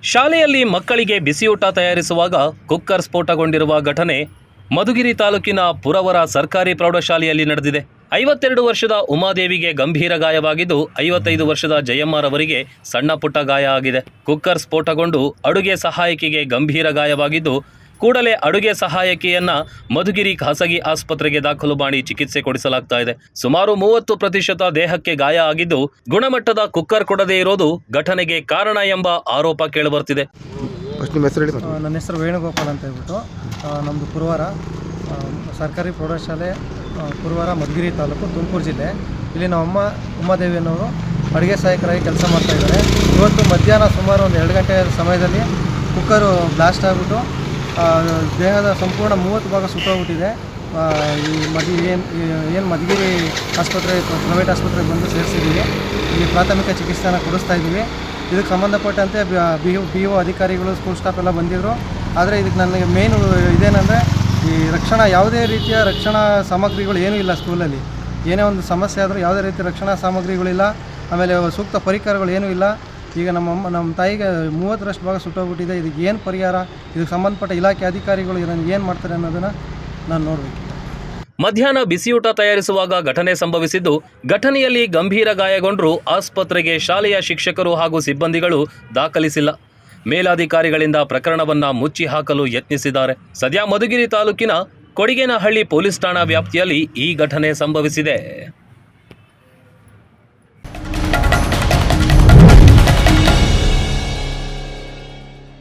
ಶಾಲೆಯಲ್ಲಿ ಮಕ್ಕಳಿಗೆ ಬಿಸಿಯೂಟ ತಯಾರಿಸುವಾಗ ಕುಕ್ಕರ್ ಸ್ಫೋಟಗೊಂಡಿರುವ ಘಟನೆ ಮಧುಗಿರಿ ತಾಲೂಕಿನ ಪುರವರ ಸರ್ಕಾರಿ ಪ್ರೌಢಶಾಲೆಯಲ್ಲಿ ನಡೆದಿದೆ. 52 ವರ್ಷದ ಉಮಾದೇವಿಗೆ ಗಂಭೀರ ಗಾಯವಾಗಿದ್ದು 55 ವರ್ಷದ ಜಯಮ್ಮರವರಿಗೆ ಸಣ್ಣ ಪುಟ್ಟ ಗಾಯ ಆಗಿದೆ. ಕುಕ್ಕರ್ ಸ್ಫೋಟಗೊಂಡು ಅಡುಗೆ ಸಹಾಯಕಿಗೆ ಗಂಭೀರ ಗಾಯವಾಗಿದ್ದು ಕೂಡಲೇ ಅಡುಗೆ ಸಹಾಯಕಿಯನ್ನ ಮಧುಗಿರಿ ಖಾಸಗಿ ಆಸ್ಪತ್ರೆಗೆ ದಾಖಲು ಮಾಡಿ ಚಿಕಿತ್ಸೆ ಕೊಡಿಸಲಾಗ್ತಾ ಇದೆ. ಸುಮಾರು 30% ದೇಹಕ್ಕೆ ಗಾಯ ಆಗಿದ್ದು ಗುಣಮಟ್ಟದ ಕುಕ್ಕರ್ ಕೊಡದೇ ಇರೋದು ಘಟನೆಗೆ ಕಾರಣ ಎಂಬ ಆರೋಪ ಕೇಳಿಬರ್ತಿದೆ. ನನ್ನ ಹೆಸರು ವೇಣುಗೋಪಾಲ್ ಅಂತ ಹೇಳ್ಬಿಟ್ಟು ನಮ್ಮದು ಪುರವರ ಸರ್ಕಾರಿ ಪ್ರೌಢಶಾಲೆ ಪುರವರ ಮಧುಗಿರಿ ತಾಲೂಕು ತುಮಕೂರು ಜಿಲ್ಲೆ. ಇಲ್ಲಿ ನಮ್ಮ ಉಮಾದೇವಿ ಅನ್ನೋರು ಅಡುಗೆ ಸಹಾಯಕರಾಗಿ ಕೆಲಸ ಮಾಡ್ತಾಯಿದ್ದಾರೆ. ಇವತ್ತು ಮಧ್ಯಾಹ್ನ ಸುಮಾರು ಒಂದು 2 ಗಂಟೆ ಸಮಯದಲ್ಲಿ ಕುಕ್ಕರು ಬ್ಲಾಸ್ಟ್ ಆಗಿಬಿಟ್ಟು ದೇಹದ ಸಂಪೂರ್ಣ 30 ಭಾಗ ಸುಟ್ಟೋಗ್ಬಿಟ್ಟಿದೆ. ಏನು ಮಧುಗಿರಿ ಆಸ್ಪತ್ರೆ ಪ್ರೈವೇಟ್ ಆಸ್ಪತ್ರೆಗೆ ಬಂದು ಸೇರಿಸಿದ್ದೀವಿ. ಇಲ್ಲಿ ಪ್ರಾಥಮಿಕ ಚಿಕಿತ್ಸೆನ ಕೊಡಿಸ್ತಾ ಇದ್ದೀವಿ. ಇದಕ್ಕೆ ಸಂಬಂಧಪಟ್ಟಂತೆ ಬಿ ಒ ಅಧಿಕಾರಿಗಳು, ಸ್ಕೂಲ್ ಸ್ಟಾಫ್ ಎಲ್ಲ ಬಂದಿದ್ದರು. ಆದರೆ ಇದಕ್ಕೆ ನನಗೆ ಮೇನ್ ಇದೇನೆಂದರೆ ಈ ಯಾವುದೇ ರೀತಿಯ ರಕ್ಷಣಾ ಸಾಮಗ್ರಿಗಳು ಏನೂ ಇಲ್ಲ. ಸ್ಕೂಲಲ್ಲಿ ಏನೇ ಒಂದು ಸಮಸ್ಯೆ ಆದರೂ ಯಾವುದೇ ರೀತಿಯ ರಕ್ಷಣಾ ಸಾಮಗ್ರಿಗಳಿಲ್ಲ. ಆಮೇಲೆ ಸೂಕ್ತ ಪರಿಕರಗಳು ಏನೂ ಇಲ್ಲ. ಈಗ ನಮ್ಮ ತಾಯಿಗೆ 30ರಷ್ಟು ಭಾಗ ಸುಟ್ಟೋಗ್ಬಿಟ್ಟಿದೆ. ಇದಕ್ಕೆ ಏನು ಪರಿಹಾರ, ಇದಕ್ಕೆ ಸಂಬಂಧಪಟ್ಟ ಇಲಾಖೆ ಅಧಿಕಾರಿಗಳು ಇದನ್ನು ಏನು ಮಾಡ್ತಾರೆ ಅನ್ನೋದನ್ನು ನಾನು ನೋಡಬೇಕು. ಮಧ್ಯಾಹ್ನ ಬಿಸಿಯೂಟ ತಯಾರಿಸುವಾಗ ಘಟನೆ ಸಂಭವಿಸಿದ್ದು, ಘಟನೆಯಲ್ಲಿ ಗಂಭೀರ ಗಾಯಗೊಂಡರೂ ಆಸ್ಪತ್ರೆಗೆ ಶಾಲೆಯ ಶಿಕ್ಷಕರು ಹಾಗೂ ಸಿಬ್ಬಂದಿಗಳು ದಾಖಲಿಸಿಲ್ಲ. ಮೇಲಾಧಿಕಾರಿಗಳಿಂದ ಪ್ರಕರಣವನ್ನ ಮುಚ್ಚಿ ಹಾಕಲು ಯತ್ನಿಸಿದ್ದಾರೆ. ಸದ್ಯ ಮಧುಗಿರಿ ತಾಲೂಕಿನ ಕೊಡಿಗೇನಹಳ್ಳಿ ಪೊಲೀಸ್ ಠಾಣಾ ವ್ಯಾಪ್ತಿಯಲ್ಲಿ ಈ ಘಟನೆ ಸಂಭವಿಸಿದೆ.